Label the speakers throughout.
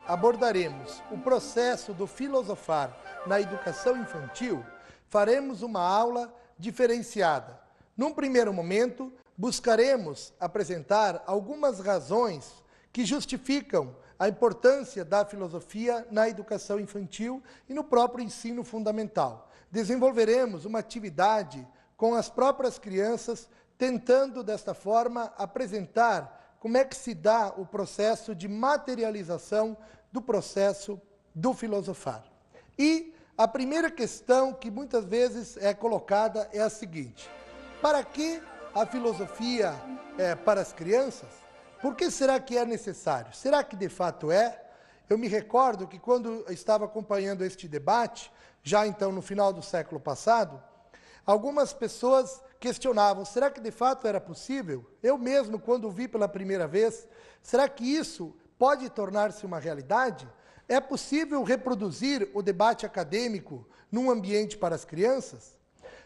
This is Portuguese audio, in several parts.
Speaker 1: abordaremos o processo do filosofar na educação infantil, faremos uma aula diferenciada. Num primeiro momento, buscaremos apresentar algumas razões que justificam a importância da filosofia na educação infantil e no próprio ensino fundamental. Desenvolveremos uma atividade com as próprias crianças, tentando, desta forma, apresentar como é que se dá o processo de materialização do processo do filosofar. E a primeira questão que muitas vezes é colocada é a seguinte: para que a filosofia para as crianças? Por que será que é necessário? Será que de fato é? Eu me recordo que quando eu estava acompanhando este debate, já então no final do século passado, algumas pessoas questionavam, será que de fato era possível? Eu mesmo, quando vi pela primeira vez, será que isso pode tornar-se uma realidade? É possível reproduzir o debate acadêmico num ambiente para as crianças?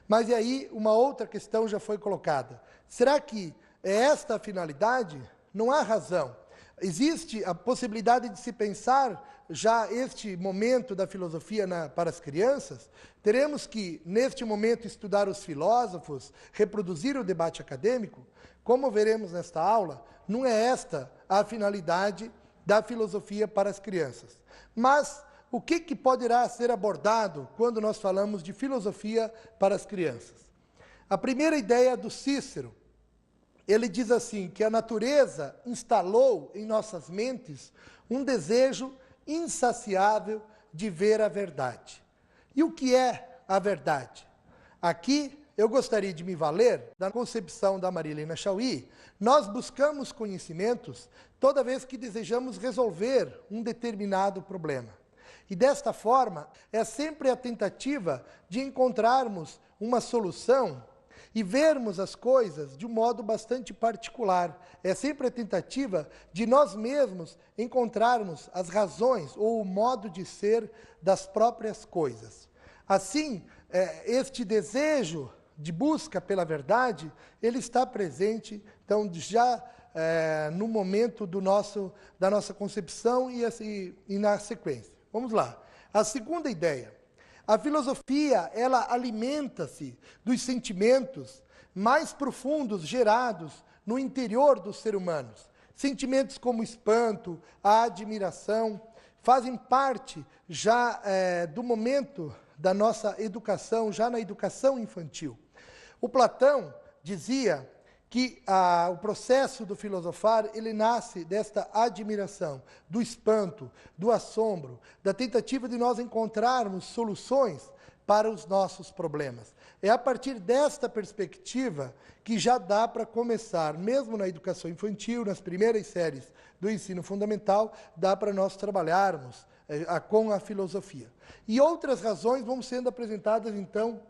Speaker 1: Mas e aí uma outra questão já foi colocada. Será que é esta a finalidade? Não há razão. Existe a possibilidade de se pensar já este momento da filosofia para as crianças? Teremos que, neste momento, estudar os filósofos, reproduzir o debate acadêmico? Como veremos nesta aula, não é esta a finalidade da filosofia para as crianças. Mas o que poderá ser abordado quando nós falamos de filosofia para as crianças? A primeira ideia do Cícero, ele diz assim, que a natureza instalou em nossas mentes um desejo insaciável de ver a verdade. E o que é a verdade? Aqui eu gostaria de me valer da concepção da Marilena Chauí. Nós buscamos conhecimentos toda vez que desejamos resolver um determinado problema. E desta forma, é sempre a tentativa de encontrarmos uma solução e vermos as coisas de um modo bastante particular. É sempre a tentativa de nós mesmos encontrarmos as razões ou o modo de ser das próprias coisas. Assim, este desejo de busca pela verdade, ele está presente, então, já no momento da nossa concepção e na sequência. Vamos lá. A segunda ideia. A filosofia, ela alimenta-se dos sentimentos mais profundos gerados no interior dos seres humanos. Sentimentos como espanto, a admiração, fazem parte já do momento da nossa educação, já na educação infantil. O Platão dizia que o processo do filosofar, ele nasce desta admiração, do espanto, do assombro, da tentativa de nós encontrarmos soluções para os nossos problemas. É a partir desta perspectiva que já dá para começar, mesmo na educação infantil, nas primeiras séries do ensino fundamental, dá para nós trabalharmos com a filosofia. E outras razões vão sendo apresentadas, então,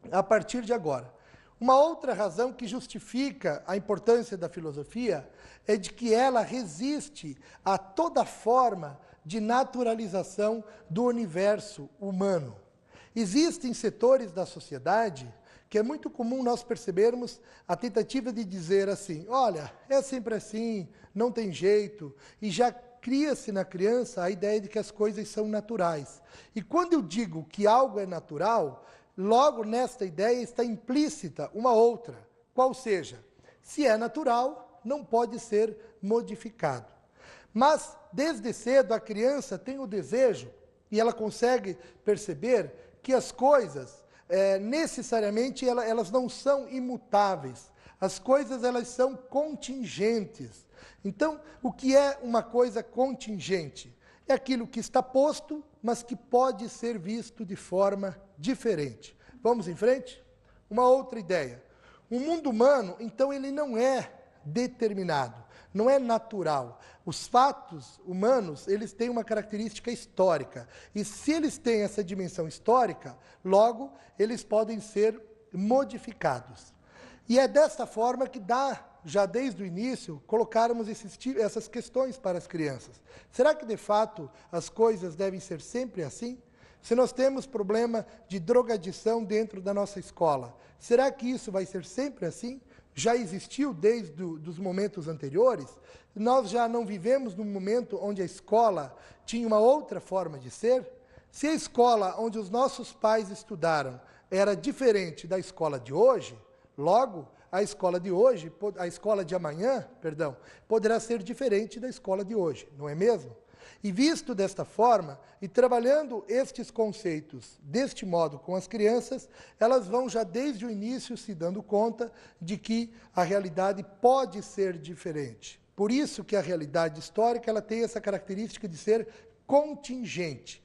Speaker 1: a partir de agora. Uma outra razão que justifica a importância da filosofia é de que ela resiste a toda forma de naturalização do universo humano. Existem setores da sociedade que é muito comum nós percebermos a tentativa de dizer assim, olha, é sempre assim, não tem jeito, e já cria-se na criança a ideia de que as coisas são naturais. E quando eu digo que algo é natural, logo nesta ideia está implícita uma outra, qual seja, se é natural, não pode ser modificado. Mas, desde cedo, a criança tem o desejo, e ela consegue perceber que as coisas, necessariamente, elas não são imutáveis. As coisas, elas são contingentes. Então, o que é uma coisa contingente? É aquilo que está posto, mas que pode ser visto de forma diferente. Vamos em frente? Uma outra ideia. O mundo humano, então, ele não é determinado, não é natural. Os fatos humanos, eles têm uma característica histórica. E se eles têm essa dimensão histórica, logo, eles podem ser modificados. E é desta forma que dá, já desde o início, colocarmos essas questões para as crianças. Será que, de fato, as coisas devem ser sempre assim? Se nós temos problema de drogadição dentro da nossa escola, será que isso vai ser sempre assim? já existiu desde os momentos anteriores. Nós já não vivemos num momento onde a escola tinha uma outra forma de ser. Se a escola onde os nossos pais estudaram era diferente da escola de hoje, logo a escola de hoje, a escola de amanhã, perdão, poderá ser diferente da escola de hoje, não é mesmo? E visto desta forma, e trabalhando estes conceitos deste modo com as crianças, elas vão já desde o início se dando conta de que a realidade pode ser diferente. Por isso que a realidade histórica ela tem essa característica de ser contingente.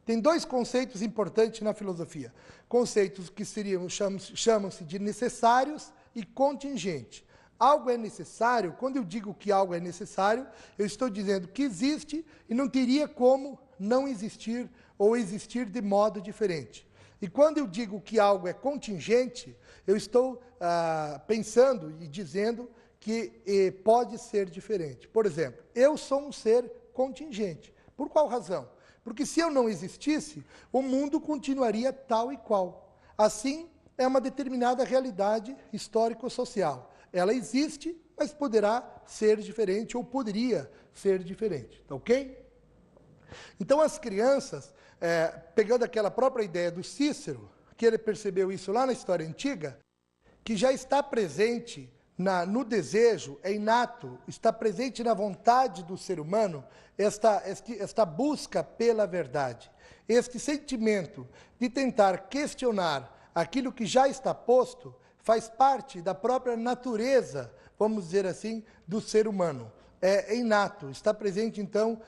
Speaker 1: Tem dois conceitos importantes na filosofia. Conceitos que chamam-se de necessários e contingente. Algo é necessário, quando eu digo que algo é necessário, eu estou dizendo que existe e não teria como não existir ou existir de modo diferente. E quando eu digo que algo é contingente, eu estou pensando e dizendo que pode ser diferente. Por exemplo, eu sou um ser contingente. Por qual razão? Porque se eu não existisse, o mundo continuaria tal e qual. Assim, é uma determinada realidade histórico-social. Ela existe, mas poderá ser diferente ou poderia ser diferente, tá ok? Então as crianças, pegando aquela própria ideia do Cícero, que ele percebeu isso lá na história antiga, que já está presente no desejo, é inato, está presente na vontade do ser humano, esta busca pela verdade, este sentimento de tentar questionar aquilo que já está posto, faz parte da própria natureza, vamos dizer assim, do ser humano. É inato, está presente, então,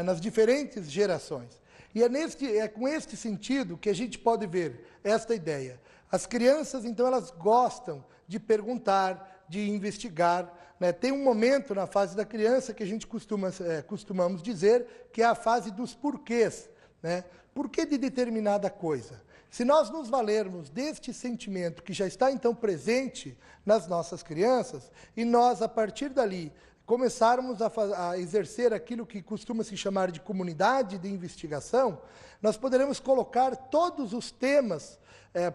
Speaker 1: nas diferentes gerações. E é com este sentido que a gente pode ver esta ideia. As crianças, então, elas gostam de perguntar, de investigar, né? Tem um momento na fase da criança que a gente costumamos dizer que é a fase dos porquês, né? Por que de determinada coisa? Se nós nos valermos deste sentimento que já está, então, presente nas nossas crianças, e nós, a partir dali, começarmos a exercer aquilo que costuma se chamar de comunidade de investigação, nós poderemos colocar todos os temas,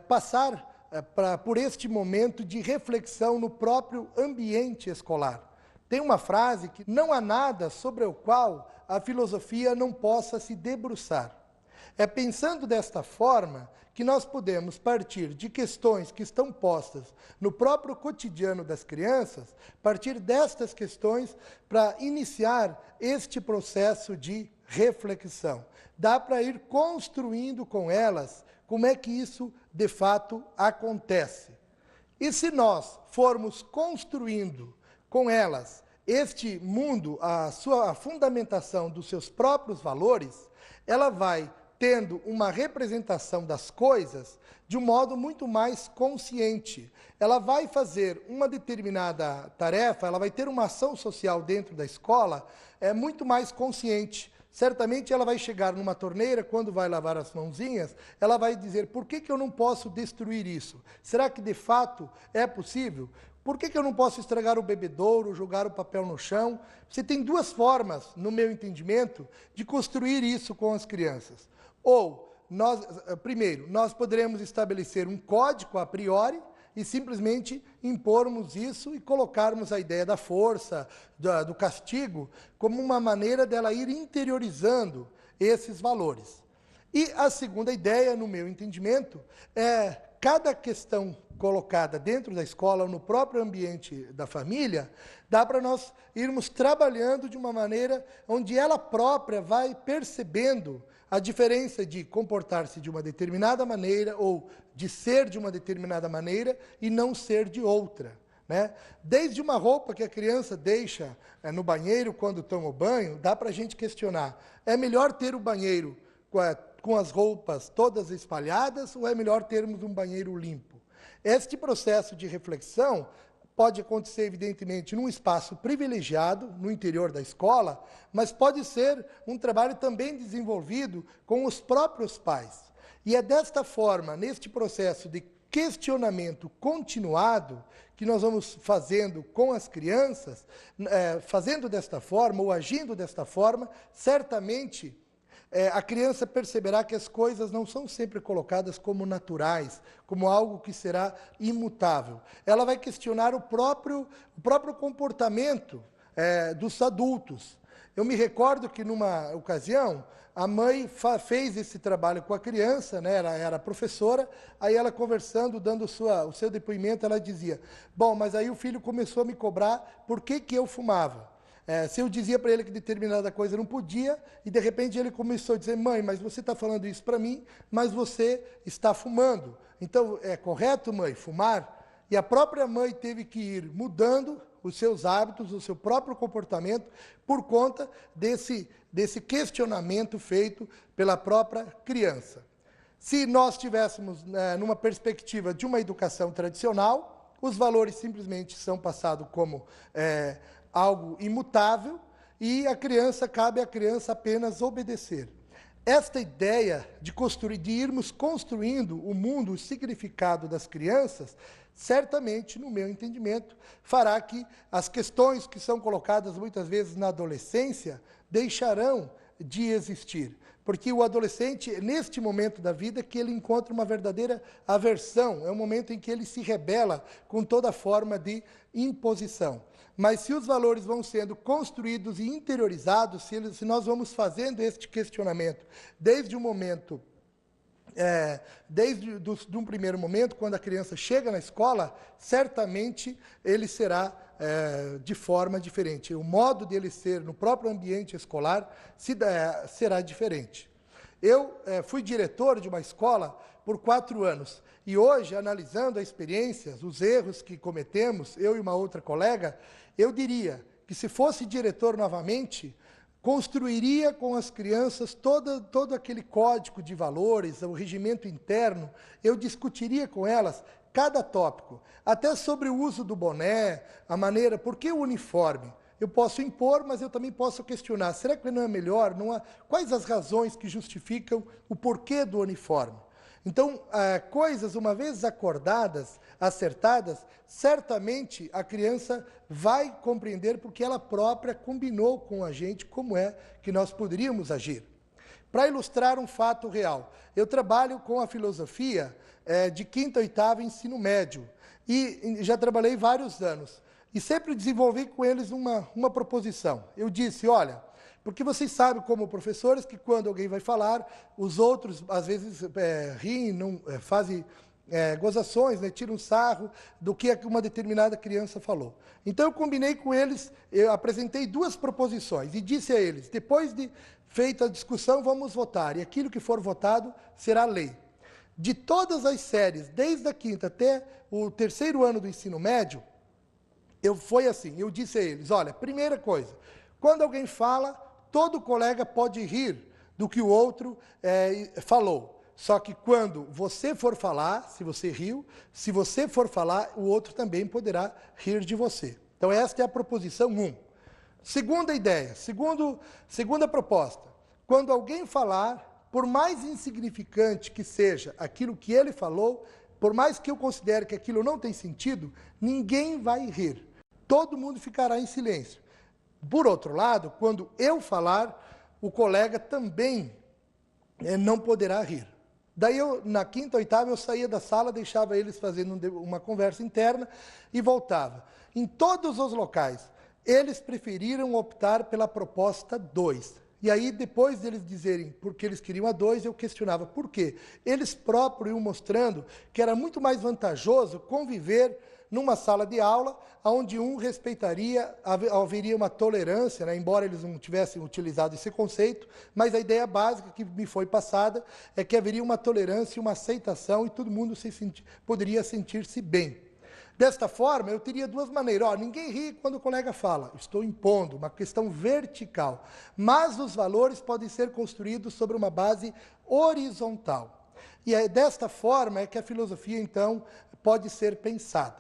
Speaker 1: passar por este momento de reflexão no próprio ambiente escolar. Tem uma frase que não há nada sobre o qual a filosofia não possa se debruçar. É pensando desta forma que nós podemos partir de questões que estão postas no próprio cotidiano das crianças, partir destas questões para iniciar este processo de reflexão. Dá para ir construindo com elas como é que isso de fato acontece. E se nós formos construindo com elas este mundo, a fundamentação dos seus próprios valores, ela vai tendo uma representação das coisas de um modo muito mais consciente. Ela vai fazer uma determinada tarefa, ela vai ter uma ação social dentro da escola, muito mais consciente. Certamente ela vai chegar numa torneira, quando vai lavar as mãozinhas, ela vai dizer, por que eu não posso destruir isso? Será que de fato é possível? Por que eu não posso estragar o bebedouro, jogar o papel no chão? Você tem duas formas, no meu entendimento, de construir isso com as crianças. Ou, primeiro, nós poderemos estabelecer um código a priori e simplesmente impormos isso e colocarmos a ideia da força, do castigo, como uma maneira dela ir interiorizando esses valores. E a segunda ideia, no meu entendimento, é cada questão colocada dentro da escola, no próprio ambiente da família, dá para nós irmos trabalhando de uma maneira onde ela própria vai percebendo a diferença de comportar-se de uma determinada maneira ou de ser de uma determinada maneira e não ser de outra, né? Desde uma roupa que a criança deixa no banheiro quando toma o banho, dá para a gente questionar, é melhor ter o banheiro com as roupas todas espalhadas ou é melhor termos um banheiro limpo? Este processo de reflexão pode acontecer, evidentemente, num espaço privilegiado, no interior da escola, mas pode ser um trabalho também desenvolvido com os próprios pais. E é desta forma, neste processo de questionamento continuado, que nós vamos fazendo com as crianças, fazendo desta forma ou agindo desta forma, certamente a criança perceberá que as coisas não são sempre colocadas como naturais, como algo que será imutável. Ela vai questionar o próprio comportamento dos adultos. Eu me recordo que, numa ocasião, a mãe fez esse trabalho com a criança, né? Ela era professora, aí ela conversando, dando o seu depoimento, ela dizia, bom, mas aí o filho começou a me cobrar por que eu fumava. Se eu dizia para ele que determinada coisa não podia, e de repente ele começou a dizer, mãe, mas você está falando isso para mim, mas você está fumando. Então, é correto, mãe, fumar? E a própria mãe teve que ir mudando os seus hábitos, o seu próprio comportamento, por conta desse questionamento feito pela própria criança. Se nós tivéssemos numa perspectiva de uma educação tradicional, os valores simplesmente são passados como algo imutável e cabe à criança apenas obedecer. Esta ideia de irmos construindo o mundo, o significado das crianças, certamente, no meu entendimento, fará que as questões que são colocadas muitas vezes na adolescência deixarão de existir. Porque o adolescente, neste momento da vida, que ele encontra uma verdadeira aversão, é um momento em que ele se rebela com toda forma de imposição. Mas se os valores vão sendo construídos e interiorizados, se nós vamos fazendo este questionamento desde um momento, desde um primeiro momento, quando a criança chega na escola, certamente ele será de forma diferente. O modo dele ser no próprio ambiente escolar será diferente. Eu fui diretor de uma escola por 4 anos, e hoje, analisando a experiência, os erros que cometemos, eu e uma outra colega, eu diria que se fosse diretor novamente, construiria com as crianças todo aquele código de valores, o regimento interno, eu discutiria com elas cada tópico, até sobre o uso do boné, a maneira, por que o uniforme? Eu posso impor, mas eu também posso questionar, será que não é melhor? Quais as razões que justificam o porquê do uniforme? Então, coisas, uma vez acordadas, acertadas, certamente a criança vai compreender porque ela própria combinou com a gente como é que nós poderíamos agir. Para ilustrar um fato real, eu trabalho com a filosofia de 5º a 8º ensino médio e já trabalhei vários anos. E sempre desenvolvi com eles uma proposição. Eu disse, olha, porque vocês sabem como professores que quando alguém vai falar, os outros às vezes riem, fazem gozações, né, tiram sarro do que uma determinada criança falou. Então eu combinei com eles, eu apresentei 2 proposições e disse a eles, depois de feita a discussão, vamos votar, e aquilo que for votado será lei. De todas as séries, desde a 5ª até o 3º ano do ensino médio, foi assim, eu disse a eles, olha, primeira coisa, quando alguém fala, todo colega pode rir do que o outro falou. Só que quando você for falar, se você riu, se você for falar, o outro também poderá rir de você. Então, esta é a proposição 1. Segunda ideia, segunda proposta. Quando alguém falar, por mais insignificante que seja aquilo que ele falou, por mais que eu considere que aquilo não tem sentido, ninguém vai rir. Todo mundo ficará em silêncio. Por outro lado, quando eu falar, o colega também não poderá rir. Daí, na 5ª, 8ª, eu saía da sala, deixava eles fazendo uma conversa interna e voltava. Em todos os locais, eles preferiram optar pela proposta 2. E aí, depois deles dizerem porque eles queriam a 2, eu questionava por quê. Eles próprios iam mostrando que era muito mais vantajoso conviver numa sala de aula, onde um respeitaria, haveria uma tolerância, né, embora eles não tivessem utilizado esse conceito, mas a ideia básica que me foi passada é que haveria uma tolerância, uma aceitação e todo mundo poderia sentir-se bem. Desta forma, eu teria 2 maneiras. Ninguém ri quando o colega fala, estou impondo, uma questão vertical, mas os valores podem ser construídos sobre uma base horizontal. E é desta forma que a filosofia, então, pode ser pensada.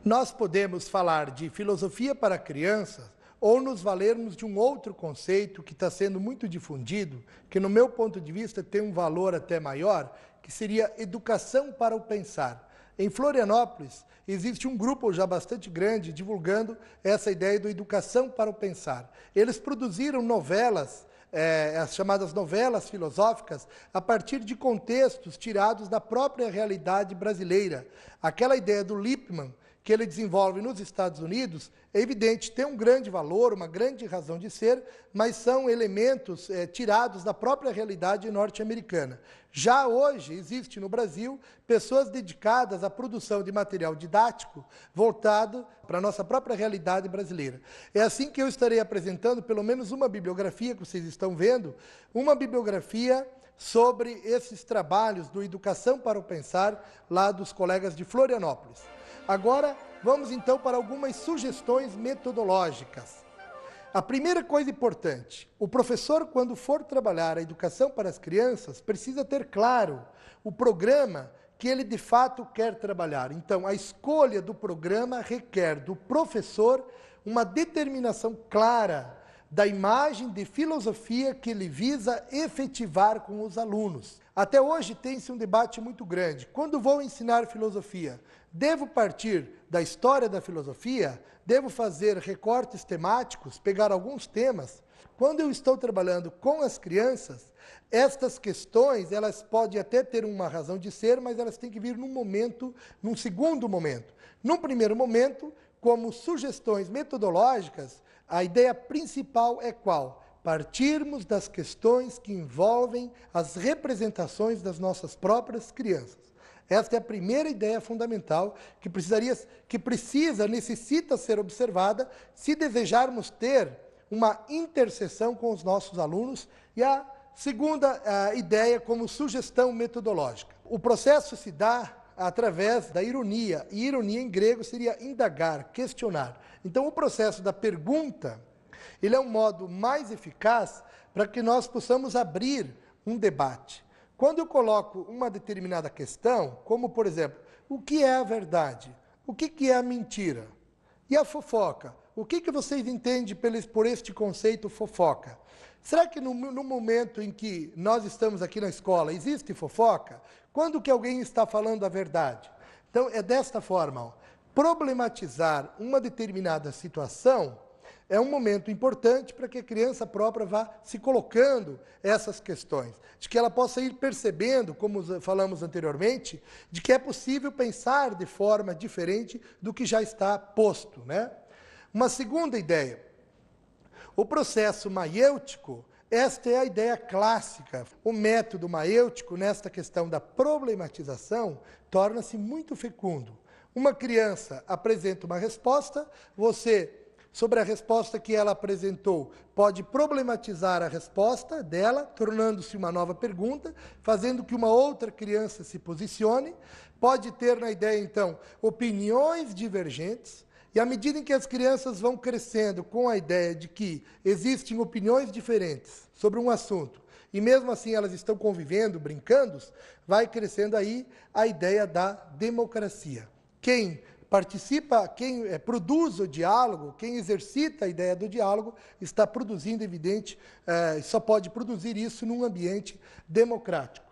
Speaker 1: Nós podemos falar de filosofia para crianças ou nos valermos de um outro conceito que está sendo muito difundido, que no meu ponto de vista tem um valor até maior, que seria educação para o pensar. Em Florianópolis, existe um grupo já bastante grande divulgando essa ideia do educação para o pensar. Eles produziram novelas as chamadas novelas filosóficas, a partir de contextos tirados da própria realidade brasileira. Aquela ideia do Lippmann, que ele desenvolve nos Estados Unidos, é evidente, tem um grande valor, uma grande razão de ser, mas são elementos tirados da própria realidade norte-americana. Já hoje, existe no Brasil pessoas dedicadas à produção de material didático voltado para a nossa própria realidade brasileira. É assim que eu estarei apresentando pelo menos uma bibliografia que vocês estão vendo, uma bibliografia sobre esses trabalhos do Educação para o Pensar, lá dos colegas de Florianópolis. Agora, vamos então para algumas sugestões metodológicas. A primeira coisa importante, o professor, quando for trabalhar a educação para as crianças, precisa ter claro o programa que ele de fato quer trabalhar. Então, a escolha do programa requer do professor uma determinação clara da imagem de filosofia que ele visa efetivar com os alunos. Até hoje tem-se um debate muito grande. Quando vou ensinar filosofia, devo partir da história da filosofia? Devo fazer recortes temáticos, pegar alguns temas? Quando eu estou trabalhando com as crianças, estas questões, elas podem até ter uma razão de ser, mas elas têm que vir num segundo momento. Num primeiro momento, como sugestões metodológicas, a ideia principal é qual? Partirmos das questões que envolvem as representações das nossas próprias crianças. Esta é a primeira ideia fundamental que necessita ser observada se desejarmos ter uma interseção com os nossos alunos. E a segunda ideia como sugestão metodológica. O processo se dá através da ironia, e ironia em grego seria indagar, questionar. Então, o processo da pergunta, ele é um modo mais eficaz para que nós possamos abrir um debate. Quando eu coloco uma determinada questão, como, por exemplo, o que é a verdade? O que é a mentira? E a fofoca? O que vocês entendem por este conceito fofoca? Será que no momento em que nós estamos aqui na escola, existe fofoca? Quando que alguém está falando a verdade? Então, é desta forma, ó, problematizar uma determinada situação é um momento importante para que a criança própria vá se colocando essas questões, de que ela possa ir percebendo, como falamos anteriormente, de que é possível pensar de forma diferente do que já está posto, né? Uma segunda ideia, o processo maiêutico, esta é a ideia clássica. O método maiêutico, nesta questão da problematização, torna-se muito fecundo. Uma criança apresenta uma resposta, você, sobre a resposta que ela apresentou, pode problematizar a resposta dela, tornando-se uma nova pergunta, fazendo que uma outra criança se posicione, pode ter na ideia, então, opiniões divergentes, e à medida em que as crianças vão crescendo com a ideia de que existem opiniões diferentes sobre um assunto, e mesmo assim elas estão convivendo, brincando, vai crescendo aí a ideia da democracia. Quem participa, quem produz o diálogo, quem exercita a ideia do diálogo, está produzindo, evidente, só pode produzir isso num ambiente democrático.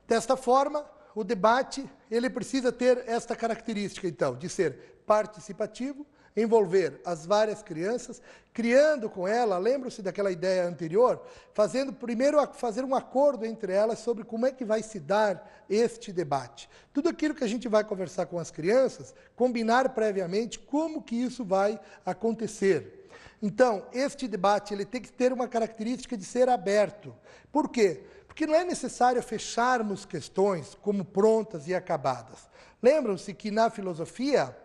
Speaker 1: Desta forma, o debate, ele precisa ter esta característica, então, de ser participativo, envolver as várias crianças, criando com ela, lembram-se daquela ideia anterior, primeiro fazer um acordo entre elas sobre como é que vai se dar este debate. Tudo aquilo que a gente vai conversar com as crianças, combinar previamente como que isso vai acontecer. Então, este debate ele tem que ter uma característica de ser aberto. Por quê? Porque não é necessário fecharmos questões como prontas e acabadas. Lembram-se que na filosofia,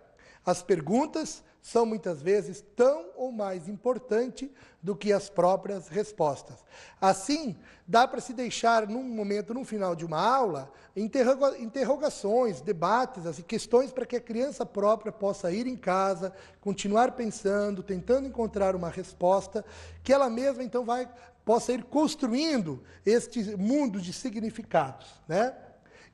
Speaker 1: as perguntas são muitas vezes tão ou mais importantes do que as próprias respostas. Assim, dá para se deixar num momento, no final de uma aula, interrogações, debates, assim, questões para que a criança própria possa ir em casa, continuar pensando, tentando encontrar uma resposta, que ela mesma então possa ir construindo este mundo de significados, né?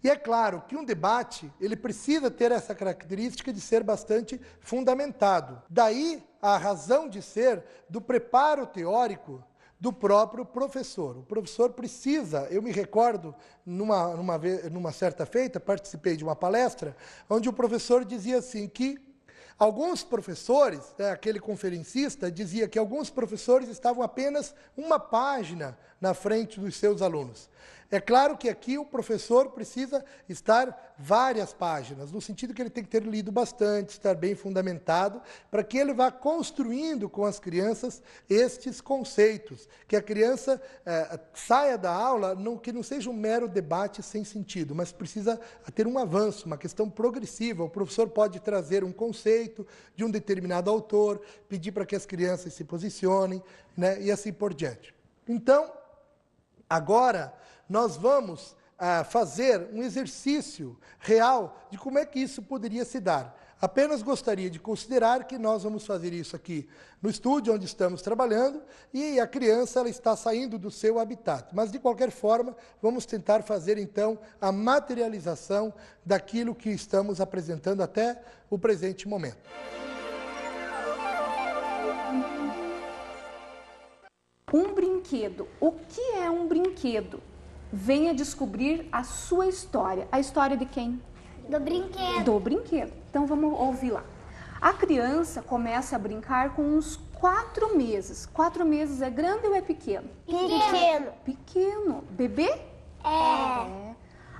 Speaker 1: E é claro que um debate, ele precisa ter essa característica de ser bastante fundamentado. Daí a razão de ser do preparo teórico do próprio professor. O professor precisa, eu me recordo, numa certa feita, participei de uma palestra, onde o professor dizia assim que Alguns professores, aquele conferencista, dizia que alguns professores estavam apenas uma página na frente dos seus alunos. É claro que aqui o professor precisa estar várias páginas, no sentido que ele tem que ter lido bastante, estar bem fundamentado, para que ele vá construindo com as crianças estes conceitos, que a criança saia da aula, que não seja um mero debate sem sentido, mas precisa ter um avanço, uma questão progressiva. O professor pode trazer um conceito de um determinado autor, pedir para que as crianças se posicionem, né, e assim por diante. Então, agora nós vamos fazer um exercício real de como é que isso poderia se dar. Apenas gostaria de considerar que nós vamos fazer isso aqui no estúdio onde estamos trabalhando e a criança ela está saindo do seu habitat. Mas, de qualquer forma, vamos tentar fazer, então, a materialização daquilo que estamos apresentando até o presente momento.
Speaker 2: Um brinquedo. O que é um brinquedo? Venha descobrir a sua história. A história de quem?
Speaker 3: Do brinquedo.
Speaker 2: Do brinquedo. Então vamos ouvir lá. A criança começa a brincar com uns 4 meses. 4 meses é grande ou é pequeno?
Speaker 3: Pequeno.
Speaker 2: Pequeno. Bebê?
Speaker 3: É.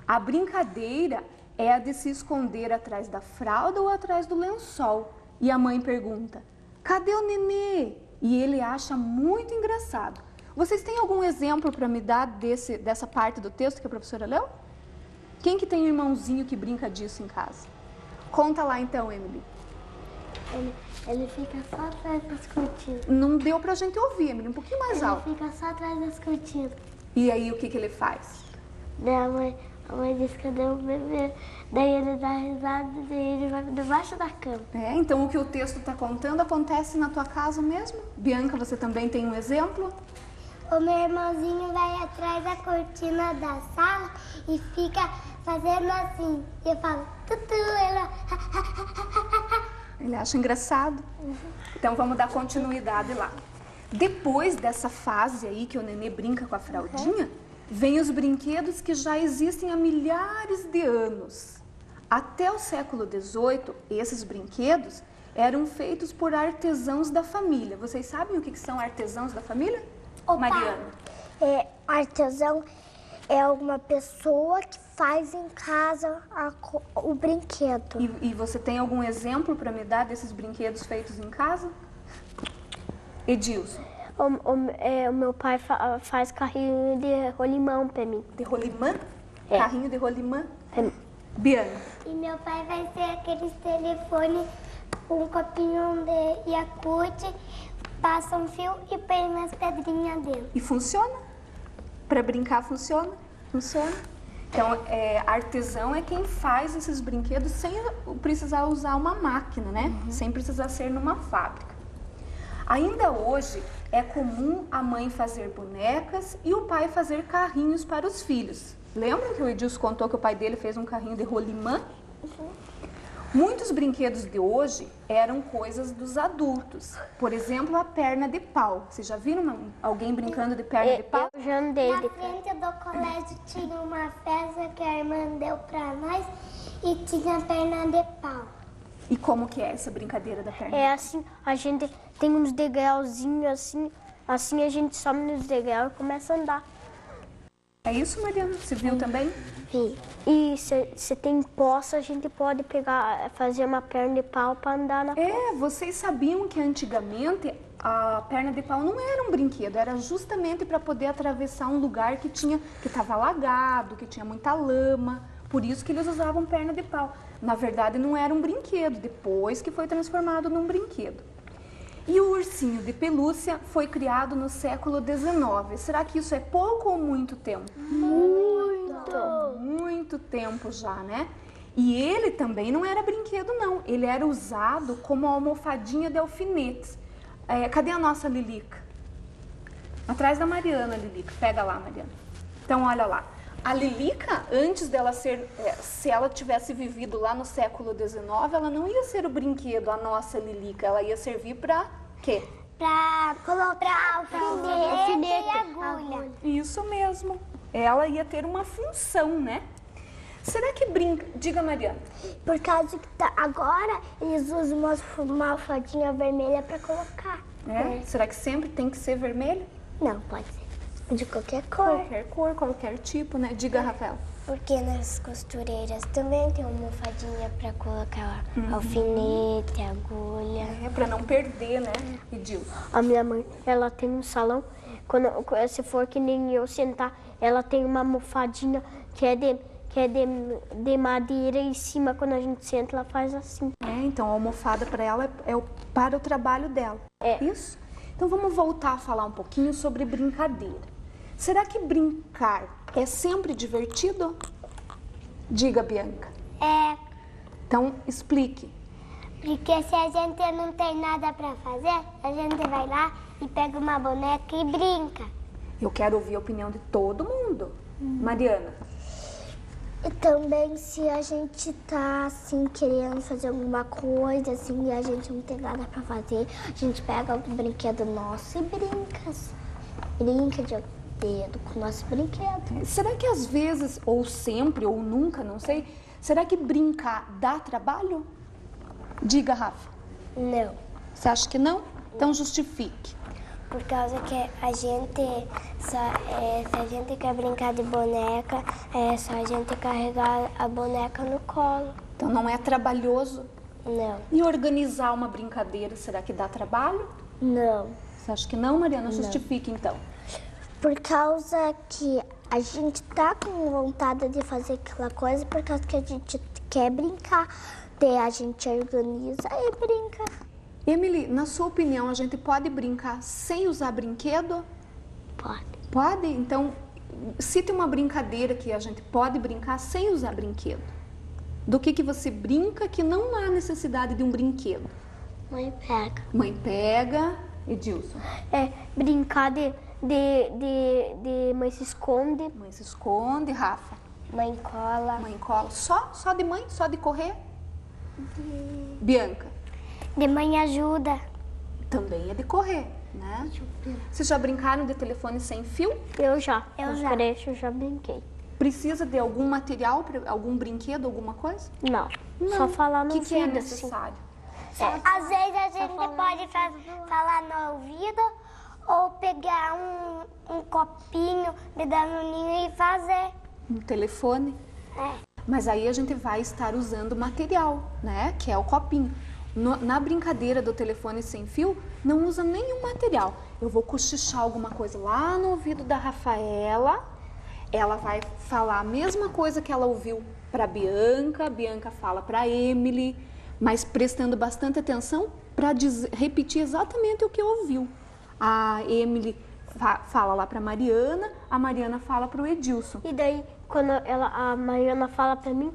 Speaker 2: A brincadeira é a de se esconder atrás da fralda ou atrás do lençol. E a mãe pergunta: cadê o nenê? E ele acha muito engraçado. Vocês têm algum exemplo para me dar dessa parte do texto que a professora leu? Quem que tem um irmãozinho que brinca disso em casa? Conta lá então, Emily.
Speaker 3: Ele fica só atrás das cortinas.
Speaker 2: Não deu pra gente ouvir, Emily, um pouquinho mais alto.
Speaker 3: Ele fica só atrás das cortinas.
Speaker 2: E aí o que que ele faz?
Speaker 3: Daí a mãe diz que deu o bebê. Daí ele dá risada e daí ele vai debaixo da cama.
Speaker 2: Então o que o texto está contando acontece na tua casa mesmo? Bianca, você também tem um exemplo?
Speaker 3: O meu irmãozinho vai atrás da cortina da sala e fica fazendo assim. E eu falo, tutu, ela...
Speaker 2: Ele acha engraçado. Então vamos dar continuidade lá. Depois dessa fase aí que o nenê brinca com a fraldinha, vem os brinquedos que já existem há milhares de anos. Até o século XVIII, esses brinquedos eram feitos por artesãos da família. Vocês sabem o que são artesãos da família? Mariana.
Speaker 3: Artesão é uma pessoa que faz em casa o brinquedo.
Speaker 2: E você tem algum exemplo para me dar desses brinquedos feitos em casa? Edilson.
Speaker 3: O meu pai faz carrinho de rolimão para mim.
Speaker 2: De rolimã?
Speaker 3: É.
Speaker 2: Carrinho de rolimã? Bianca.
Speaker 3: E meu pai vai ser aqueles telefones com um copinho de Yakult, passa um fio e põe umas pedrinhas dentro.
Speaker 2: E funciona? Para brincar funciona? Funciona. Então, artesão é quem faz esses brinquedos sem precisar usar uma máquina, né? Sem precisar ser numa fábrica. Ainda hoje, é comum a mãe fazer bonecas e o pai fazer carrinhos para os filhos. Lembra que o Edilson contou que o pai dele fez um carrinho de rolimã? Muitos brinquedos de hoje eram coisas dos adultos. Por exemplo, a perna de pau. Vocês já viram alguém brincando de perna de pau?
Speaker 3: Eu já andei de perna. Na frente do colégio tinha uma festa que a irmã deu pra nós e tinha perna de pau.
Speaker 2: E como que é essa brincadeira da perna?
Speaker 3: É assim, a gente tem uns degrauzinhos assim a gente sobe nos degraus e começa a andar.
Speaker 2: É isso, Mariana? Você viu também?
Speaker 3: Sim. E se tem poça, a gente pode fazer uma perna de pau para andar na poça.
Speaker 2: Vocês sabiam que antigamente a perna de pau não era um brinquedo, era justamente para poder atravessar um lugar que estava alagado, que tinha muita lama, por isso que eles usavam perna de pau. Na verdade, não era um brinquedo, depois que foi transformado num brinquedo. E o ursinho de pelúcia foi criado no século XIX. Será que isso é pouco ou muito tempo? Muito tempo já, né? E ele também não era brinquedo, não. Ele era usado como almofadinha de alfinetes. Cadê a nossa Lilica? Atrás da Mariana, Lilica. Pega lá, Mariana. Então, olha lá. A Lilica, antes dela ser, se ela tivesse vivido lá no século XIX, ela não ia ser o brinquedo, a nossa Lilica. Ela ia servir para quê?
Speaker 3: Para colocar alfinete e agulha.
Speaker 2: Isso mesmo. Ela ia ter uma função, né? Será que brinca... Diga, Mariana.
Speaker 3: Por causa que agora eles usam uma almofadinha vermelha para colocar.
Speaker 2: Será que sempre tem que ser vermelho?
Speaker 3: Não, pode ser de qualquer cor.
Speaker 2: Qualquer cor, qualquer tipo, né? Diga, Rafael.
Speaker 3: Porque nas costureiras também tem uma almofadinha para colocar alfinete, agulha.
Speaker 2: Para não perder, né, Edilson?
Speaker 4: A minha mãe, ela tem um salão, se for que nem eu sentar, ela tem uma almofadinha que é de madeira e em cima, quando a gente senta, ela faz assim.
Speaker 2: Então a almofada para ela é para o trabalho dela. Isso? Então vamos voltar a falar um pouquinho sobre brincadeira. Será que brincar é sempre divertido? Diga, Bianca.
Speaker 3: É,
Speaker 2: Então explique.
Speaker 3: porque se a gente não tem nada para fazer, a gente vai lá e pega uma boneca e brinca.
Speaker 2: Eu quero ouvir a opinião de todo mundo. Mariana.
Speaker 3: E também se a gente tá assim querendo fazer alguma coisa assim e a gente não tem nada pra fazer, a gente pega algum brinquedo nosso e brinca. Brinca de dedo com o nosso brinquedo.
Speaker 2: Será que às vezes, ou sempre, ou nunca, não sei, será que brincar dá trabalho? Diga, Rafa.
Speaker 3: Não,
Speaker 2: Você acha que não? Então justifique.
Speaker 3: por causa que a gente, se a gente quer brincar de boneca, é só a gente carregar a boneca no colo.
Speaker 2: Então não é trabalhoso.
Speaker 3: Não,
Speaker 2: E organizar uma brincadeira, será que dá trabalho?
Speaker 3: não.
Speaker 2: Você acha que não, Mariana? Justifique então.
Speaker 3: Por causa que a gente tá com vontade de fazer aquela coisa, por causa que a gente quer brincar. Daí a gente organiza e brinca.
Speaker 2: Emily, na sua opinião, a gente pode brincar sem usar brinquedo?
Speaker 3: Pode.
Speaker 2: Pode? Então, cite uma brincadeira que a gente pode brincar sem usar brinquedo. Do que você brinca que não há necessidade de um brinquedo?
Speaker 3: Mãe pega.
Speaker 2: Mãe pega, Edilson.
Speaker 4: Brincar de mãe se esconde.
Speaker 2: Mãe se esconde, Rafa.
Speaker 3: Mãe cola.
Speaker 2: Mãe cola. Só de mãe? Só de correr? Bianca.
Speaker 3: De mãe ajuda.
Speaker 2: Também é de correr, né? Vocês já brincaram de telefone sem fio?
Speaker 4: Eu já.
Speaker 3: Eu
Speaker 4: No
Speaker 3: já.
Speaker 4: creche eu já brinquei.
Speaker 2: Precisa de algum material, algum brinquedo, alguma coisa?
Speaker 4: Não. Só falar no
Speaker 2: O que é
Speaker 4: ouvido, assim.
Speaker 2: necessário?
Speaker 3: Às vezes a gente pode falar no ouvido ou pegar um copinho de danoninho e fazer.
Speaker 2: Um telefone?
Speaker 3: É.
Speaker 2: Mas aí a gente vai estar usando material, né? Que é o copinho. Na brincadeira do telefone sem fio, não usa nenhum material. Eu vou cochichar alguma coisa lá no ouvido da Rafaela. Ela vai falar a mesma coisa que ela ouviu para Bianca. Bianca fala para Emily, mas prestando bastante atenção para repetir exatamente o que ouviu. A Emily fala lá para Mariana, a Mariana fala para o Edilson.
Speaker 4: E daí, quando a Mariana fala pra mim,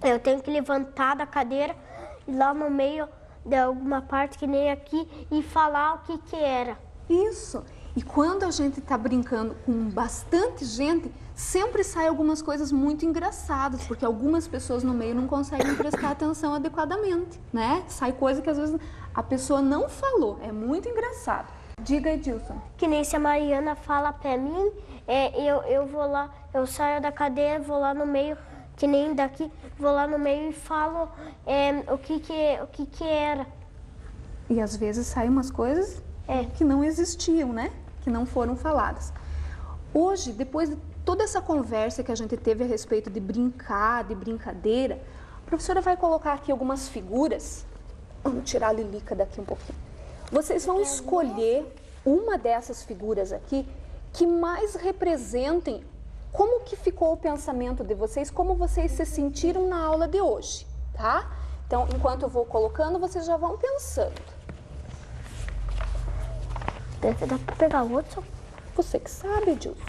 Speaker 4: eu tenho que levantar da cadeira, ir lá no meio de alguma parte, que nem aqui, e falar o que era.
Speaker 2: Isso. E quando a gente está brincando com bastante gente, sempre sai algumas coisas muito engraçadas, porque algumas pessoas no meio não conseguem prestar atenção adequadamente, né? Sai coisa que às vezes a pessoa não falou. É muito engraçado. Diga, Edilson.
Speaker 4: Que nem se a Mariana fala pra mim, eu vou lá, eu saio da cadeira, vou lá no meio, que nem daqui, vou lá no meio e falo o que era.
Speaker 2: E às vezes saem umas coisas que não existiam, né? Que não foram faladas. Hoje, depois de toda essa conversa que a gente teve a respeito de brincar, de brincadeira, a professora vai colocar aqui algumas figuras. Vamos tirar a Lilica daqui um pouquinho. Vocês vão escolher uma dessas figuras aqui que mais representem como que ficou o pensamento de vocês, como vocês se sentiram na aula de hoje, tá? Então, enquanto eu vou colocando, vocês já vão pensando.
Speaker 4: Dá pra pegar outro?
Speaker 2: Você que sabe, Edilson.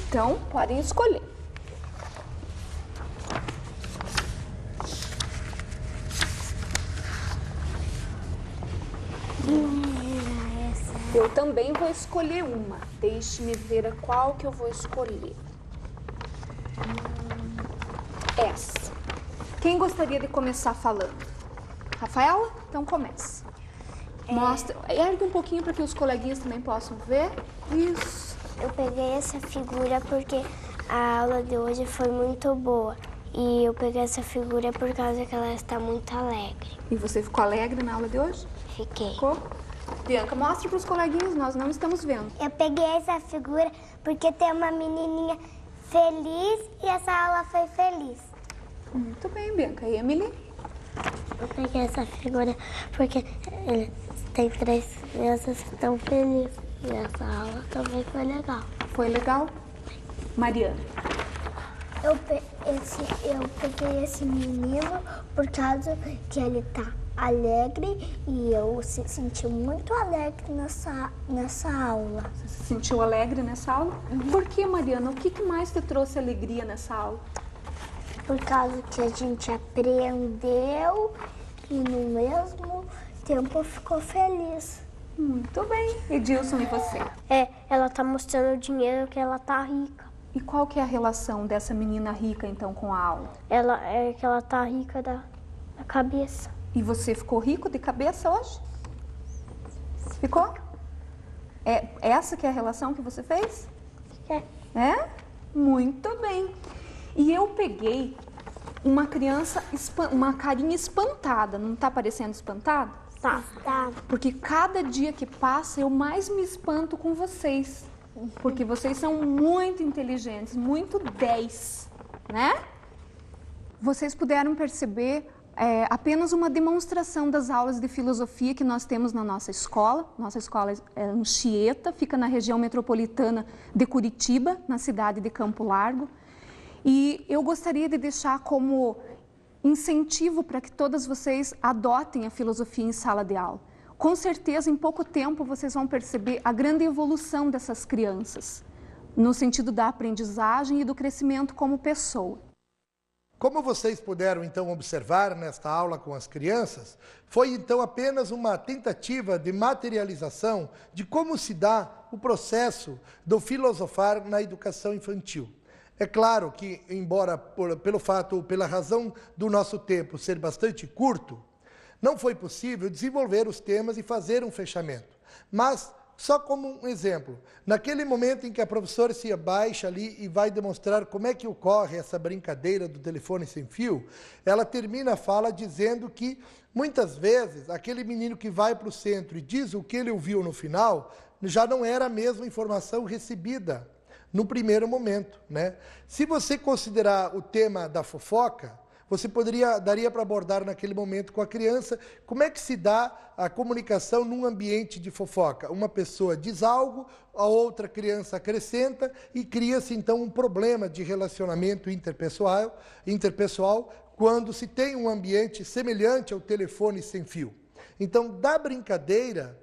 Speaker 2: Então, podem escolher. Eu também vou escolher uma. Deixe-me ver a qual que eu vou escolher. Essa. Quem gostaria de começar falando? Rafaela? Então comece. Mostra, ergue um pouquinho para que os coleguinhas também possam ver. Isso.
Speaker 3: Eu peguei essa figura porque a aula de hoje foi muito boa. E eu peguei essa figura por causa que ela está muito alegre.
Speaker 2: E você ficou alegre na aula de hoje?
Speaker 3: Fiquei.
Speaker 2: Ficou? Bianca, mostre para os coleguinhas, nós não estamos vendo.
Speaker 3: Eu peguei essa figura porque tem uma menininha feliz e essa aula foi feliz.
Speaker 2: Muito bem, Bianca. E Emily?
Speaker 3: Eu peguei essa figura porque tem 3 crianças que estão felizes. E essa aula também foi legal.
Speaker 2: Foi legal? Mariana?
Speaker 3: Eu peguei esse menino por causa que ele tá alegre e eu se senti muito alegre nessa aula.
Speaker 2: Você se sentiu alegre nessa aula? Por que, Mariana? O que mais te trouxe alegria nessa aula?
Speaker 3: Por causa que a gente aprendeu e no mesmo tempo ficou feliz.
Speaker 2: Muito bem. Edilson, e você?
Speaker 4: Ela tá mostrando o dinheiro que ela tá rica.
Speaker 2: E qual que é a relação dessa menina rica, então, com a aula?
Speaker 4: Que ela tá rica da cabeça.
Speaker 2: E você ficou rico de cabeça hoje? Ficou? É essa que é a relação que você fez? É? Muito bem. E eu peguei uma criança, uma carinha espantada. Não tá parecendo espantada?
Speaker 4: Tá.
Speaker 2: Porque cada dia que passa eu mais me espanto com vocês. Porque vocês são muito inteligentes, muito 10, né? Vocês puderam perceber apenas uma demonstração das aulas de filosofia que nós temos na nossa escola. Nossa escola é Anchieta, fica na região metropolitana de Curitiba, na cidade de Campo Largo. E eu gostaria de deixar como incentivo para que todas vocês adotem a filosofia em sala de aula. Com certeza, em pouco tempo, vocês vão perceber a grande evolução dessas crianças, no sentido da aprendizagem e do crescimento como pessoa.
Speaker 1: Como vocês puderam, então, observar nesta aula com as crianças, foi, então, apenas uma tentativa de materialização de como se dá o processo do filosofar na educação infantil. É claro que, embora pela razão do nosso tempo ser bastante curto, não foi possível desenvolver os temas e fazer um fechamento. Mas, só como um exemplo, naquele momento em que a professora se abaixa ali e vai demonstrar como é que ocorre essa brincadeira do telefone sem fio, ela termina a fala dizendo que, muitas vezes, aquele menino que vai para o centro e diz o que ele ouviu no final, já não era a mesma informação recebida no primeiro momento, né? Se você considerar o tema da fofoca, você daria para abordar naquele momento com a criança como é que se dá a comunicação num ambiente de fofoca. Uma pessoa diz algo, a outra criança acrescenta e cria-se então um problema de relacionamento interpessoal quando se tem um ambiente semelhante ao telefone sem fio. Então, da brincadeira,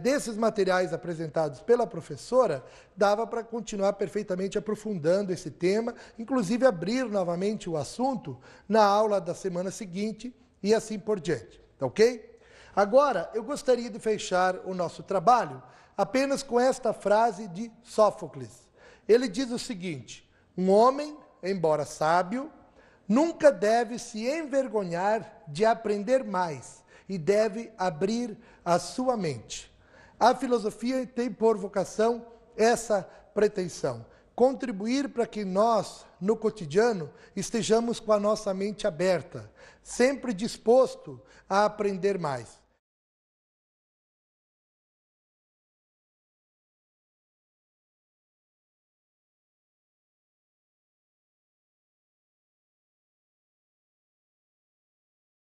Speaker 1: desses materiais apresentados pela professora, dava para continuar perfeitamente aprofundando esse tema, inclusive abrir novamente o assunto na aula da semana seguinte e assim por diante, ok? Agora, eu gostaria de fechar o nosso trabalho apenas com esta frase de Sófocles. Ele diz o seguinte: um homem, embora sábio, nunca deve se envergonhar de aprender mais e deve abrir a sua mente. A filosofia tem por vocação essa pretensão, contribuir para que nós, no cotidiano, estejamos com a nossa mente aberta, sempre disposto a aprender mais.